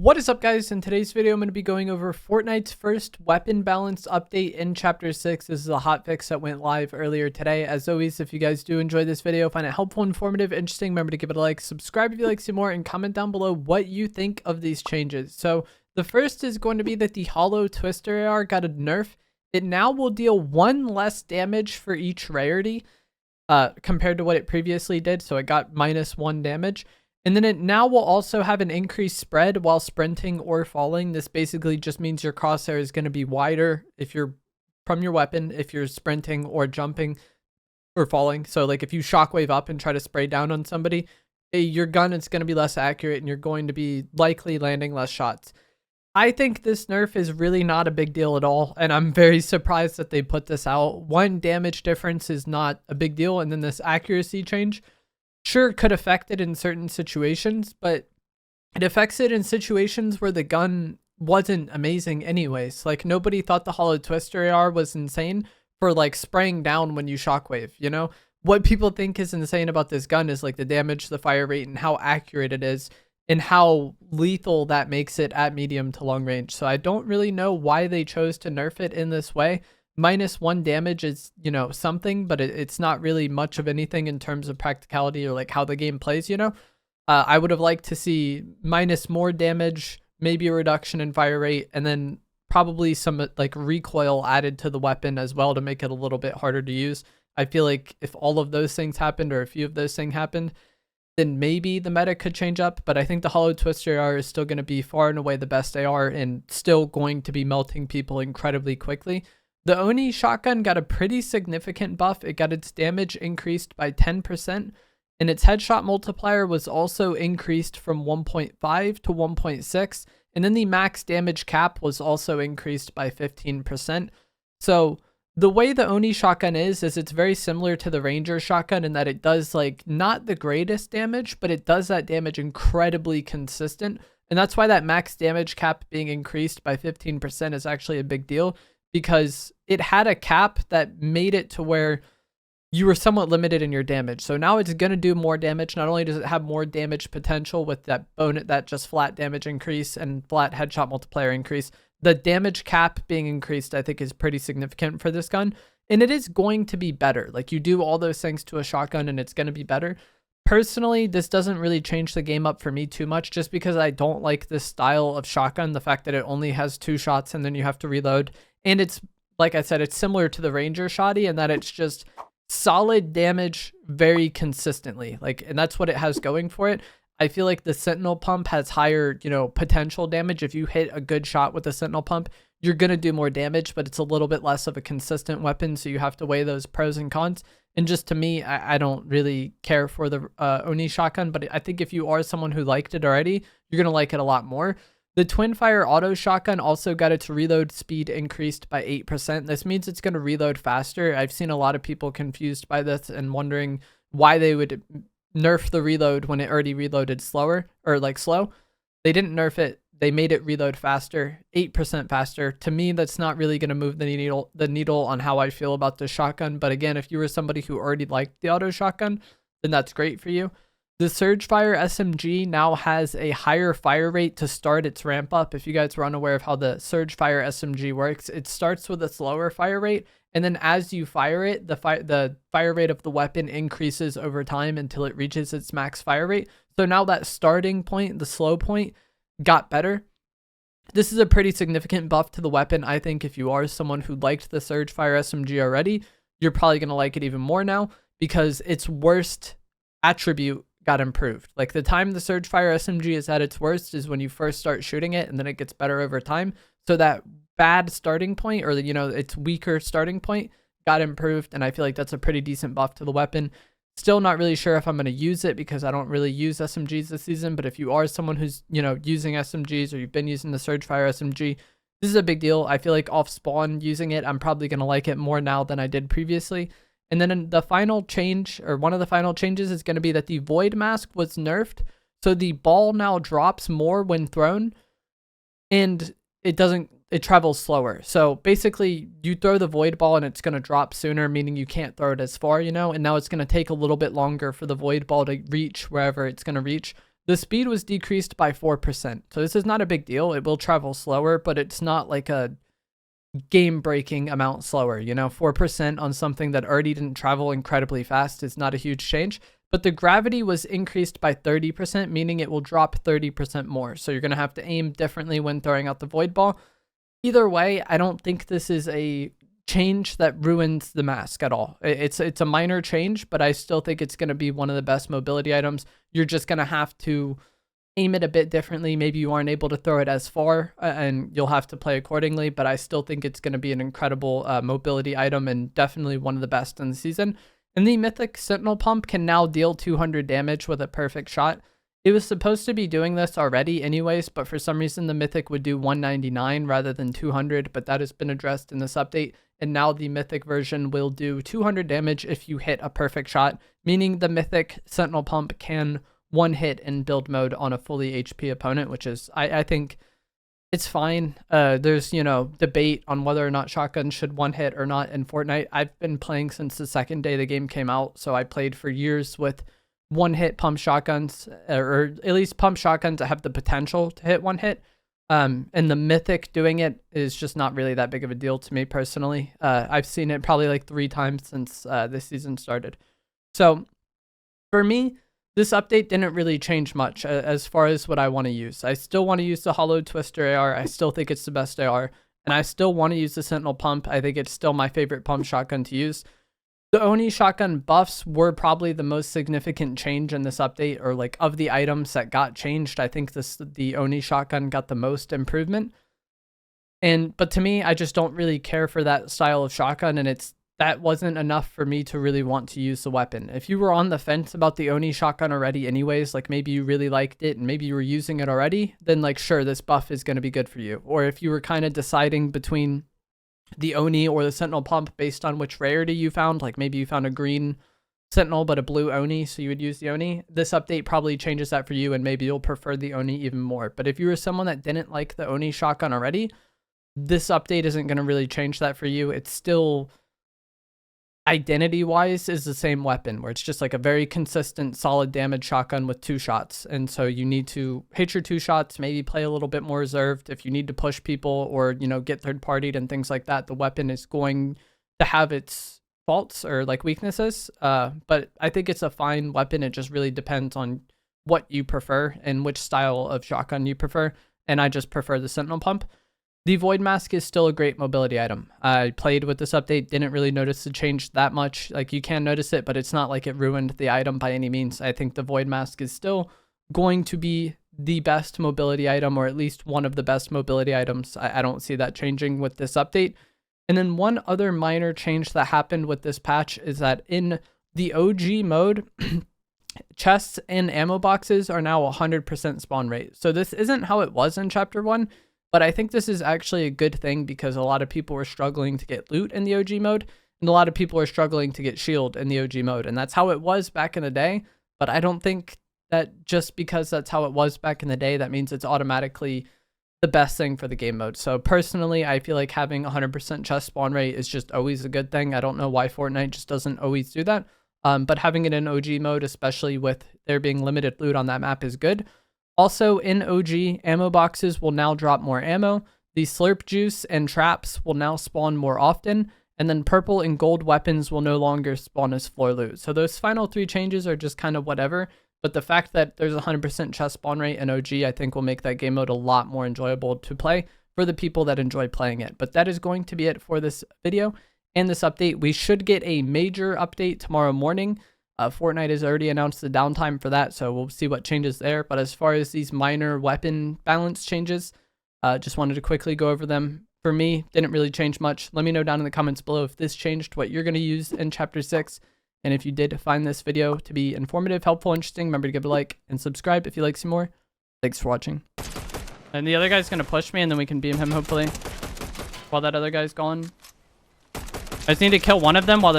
What is up, guys? In today's video, I'm going to be going over Fortnite's first weapon balance update in Chapter 6. This is a hotfix that went live earlier today. As always, if you guys do enjoy this video, find it helpful, informative, interesting, remember to give it a like, subscribe if you like to see more, and comment down below what you think of these changes. So the first is going to be that the Holo Twister AR got a nerf. It now will deal 1 less damage for each rarity compared to what it previously did. So it got -1 damage. And then it now will also have an increased spread while sprinting or falling. This basically just means your crosshair is going to be wider if you're from your weapon, if you're sprinting or jumping or falling. So like if you shockwave up and try to spray down on somebody, your gun is going to be less accurate and you're going to be likely landing less shots. I think this nerf is really not a big deal at all, and I'm very surprised that they put this out. 1 damage difference is not a big deal, and then this accuracy change, sure, it could affect it in certain situations, but it affects it in situations where the gun wasn't amazing anyways. Like, nobody thought the Holo Twister AR was insane for like spraying down when you shockwave, you know? What people think is insane about this gun is like the damage, the fire rate, and how accurate it is, and how lethal that makes it at medium to long range. So I don't really know why they chose to nerf it in this way. -1 damage is, you know, something, but it's not really much of anything in terms of practicality or like how the game plays, you know. I would have liked to see more damage, maybe a reduction in fire rate, and then probably some like recoil added to the weapon as well to make it a little bit harder to use. I feel like if all of those things happened, or a few of those things happened, then maybe the meta could change up. But I think the Holo Twister AR is still going to be far and away the best AR and still going to be melting people incredibly quickly. The Oni Shotgun got a pretty significant buff. It got its damage increased by 10%, and its headshot multiplier was also increased from 1.5 to 1.6, and then the max damage cap was also increased by 15%. So the way the Oni Shotgun is it's very similar to the Ranger Shotgun in that it does like not the greatest damage, but it does that damage incredibly consistent, and that's why that max damage cap being increased by 15% is actually a big deal, because it had a cap that made it to where you were somewhat limited in your damage. So now it's going to do more damage. Not only does it have more damage potential with that that just flat damage increase and flat headshot multiplier increase, the damage cap being increased, I think, is pretty significant for this gun. And it is going to be better. Like, you do all those things to a shotgun and it's going to be better. Personally, this doesn't really change the game up for me too much, just because I don't like this style of shotgun. The fact that it only has 2 shots and then you have to reload. And it's, like I said, it's similar to the Ranger Shotty in that it's just solid damage very consistently. Like, and that's what it has going for it. I feel like the Sentinel Pump has higher, you know, potential damage. If you hit a good shot with the Sentinel Pump, you're going to do more damage, but it's a little bit less of a consistent weapon. So you have to weigh those pros and cons. And just to me, I don't really care for the Oni Shotgun, but I think if you are someone who liked it already, you're going to like it a lot more. The Twinfire Auto Shotgun also got its reload speed increased by 8%. This means it's going to reload faster. I've seen a lot of people confused by this and wondering why they would nerf the reload when it already reloaded slower, or like slow. They didn't nerf it. They made it reload faster, 8% faster. To me, that's not really going to move the needle on how I feel about the shotgun. But again, if you were somebody who already liked the Auto Shotgun, then that's great for you. The surgefire SMG now has a higher fire rate to start its ramp up. If you guys were unaware of how the surgefire SMG works, it starts with a slower fire rate, and then as you fire it, the fire rate of the weapon increases over time until it reaches its max fire rate. So now that starting point, the slow point, got better. This is a pretty significant buff to the weapon. I think if you are someone who liked the surgefire SMG already, you're probably going to like it even more now, because its worst attribute got improved. Like, the time the surgefire SMG is at its worst is when you first start shooting it, and then it gets better over time. So that bad starting point, or you know, its weaker starting point, got improved, and I feel like that's a pretty decent buff to the weapon. Still not really sure if I'm going to use it, because I don't really use SMGs this season, but if you are someone who's, you know, using SMGs, or you've been using the surgefire SMG, this is a big deal. I feel like off spawn using it, I'm probably going to like it more now than I did previously. And then the final change, or one of the final changes, is going to be that the void mask was nerfed. So the ball now drops more when thrown, and it travels slower. So basically, you throw the void ball and it's going to drop sooner, meaning you can't throw it as far, you know, and now it's going to take a little bit longer for the void ball to reach wherever it's going to reach. The speed was decreased by 4%. So this is not a big deal. It will travel slower, but it's not like a game-breaking amount slower. You know, 4% on something that already didn't travel incredibly fast is not a huge change. But the gravity was increased by 30%, meaning it will drop 30% more. So you're going to have to aim differently when throwing out the void ball. Either way, I don't think this is a change that ruins the mask at all. It's a minor change, but I still think it's going to be one of the best mobility items. You're just going to have to aim it a bit differently. Maybe you aren't able to throw it as far, and you'll have to play accordingly, but I still think it's going to be an incredible mobility item and definitely one of the best in the season. And the Mythic Sentinel Pump can now deal 200 damage with a perfect shot. It was supposed to be doing this already anyways, but for some reason the Mythic would do 199 rather than 200, but that has been addressed in this update. And now the Mythic version will do 200 damage if you hit a perfect shot, meaning the Mythic Sentinel Pump can one hit in build mode on a fully HP opponent, which is, I think it's fine. There's, you know, debate on whether or not shotguns should one hit or not in Fortnite. I've been playing since the second day the game came out, so I played for years with one hit pump shotguns, or at least pump shotguns that have the potential to hit one hit. And the Mythic doing it is just not really that big of a deal to me personally. I've seen it probably like 3 times since this season started. So for me, this update didn't really change much as far as what I want to use. I still want to use the Holo Twister AR. I still think it's the best AR. And I still want to use the Sentinel Pump. I think it's still my favorite pump shotgun to use. The Oni Shotgun buffs were probably the most significant change in this update, or like of the items that got changed. I think the Oni Shotgun got the most improvement. But to me, I just don't really care for that style of shotgun, and that wasn't enough for me to really want to use the weapon. If you were on the fence about the Oni Shotgun already anyways, like maybe you really liked it and maybe you were using it already, then like sure, this buff is going to be good for you. Or if you were kind of deciding between the Oni or the Sentinel Pump based on which rarity you found, like maybe you found a green Sentinel but a blue Oni, so you would use the Oni, this update probably changes that for you and maybe you'll prefer the Oni even more. But if you were someone that didn't like the Oni Shotgun already, this update isn't going to really change that for you. It's still, identity wise, is the same weapon, where it's just like a very consistent solid damage shotgun with 2 shots. And so you need to hit your 2 shots, maybe play a little bit more reserved. If you need to push people or, you know, get third partied and things like that, the weapon is going to have its faults or like weaknesses. But I think it's a fine weapon. It just really depends on what you prefer and which style of shotgun you prefer. And I just prefer the Sentinel Pump. The Void Mask is still a great mobility item. I played with this update, didn't really notice the change that much. Like, you can notice it, but it's not like it ruined the item by any means. I think the Void Mask is still going to be the best mobility item, or at least one of the best mobility items. I don't see that changing with this update. And then one other minor change that happened with this patch is that in the OG mode, chests and ammo boxes are now 100% spawn rate. So this isn't how it was in Chapter 1. But I think this is actually a good thing because a lot of people were struggling to get loot in the OG mode, and a lot of people are struggling to get shield in the OG mode. And that's how it was back in the day. But I don't think that just because that's how it was back in the day, that means it's automatically the best thing for the game mode. So personally, I feel like having 100% chest spawn rate is just always a good thing. I don't know why Fortnite just doesn't always do that. But having it in OG mode, especially with there being limited loot on that map, is good. Also, in OG, ammo boxes will now drop more ammo. The slurp juice and traps will now spawn more often. And then purple and gold weapons will no longer spawn as floor loot. So those final 3 changes are just kind of whatever. But the fact that there's 100% chest spawn rate in OG, I think will make that game mode a lot more enjoyable to play for the people that enjoy playing it. But that is going to be it for this video and this update. We should get a major update tomorrow morning. Fortnite has already announced the downtime for that, so we'll see what changes there. But as far as these minor weapon balance changes, just wanted to quickly go over them. For me, didn't really change much. Let me know down in the comments below if this changed what you're going to use in Chapter 6. And if you did find this video to be informative, helpful, interesting, remember to give it a like and subscribe if you like some more. Thanks for watching. And the other guy's going to push me, and then we can beam him, hopefully, while that other guy's gone. I just need to kill one of them while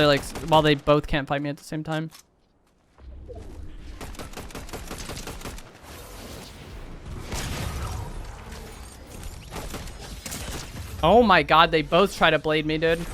they both can't fight me at the same time. Oh my god, they both try to blade me, dude.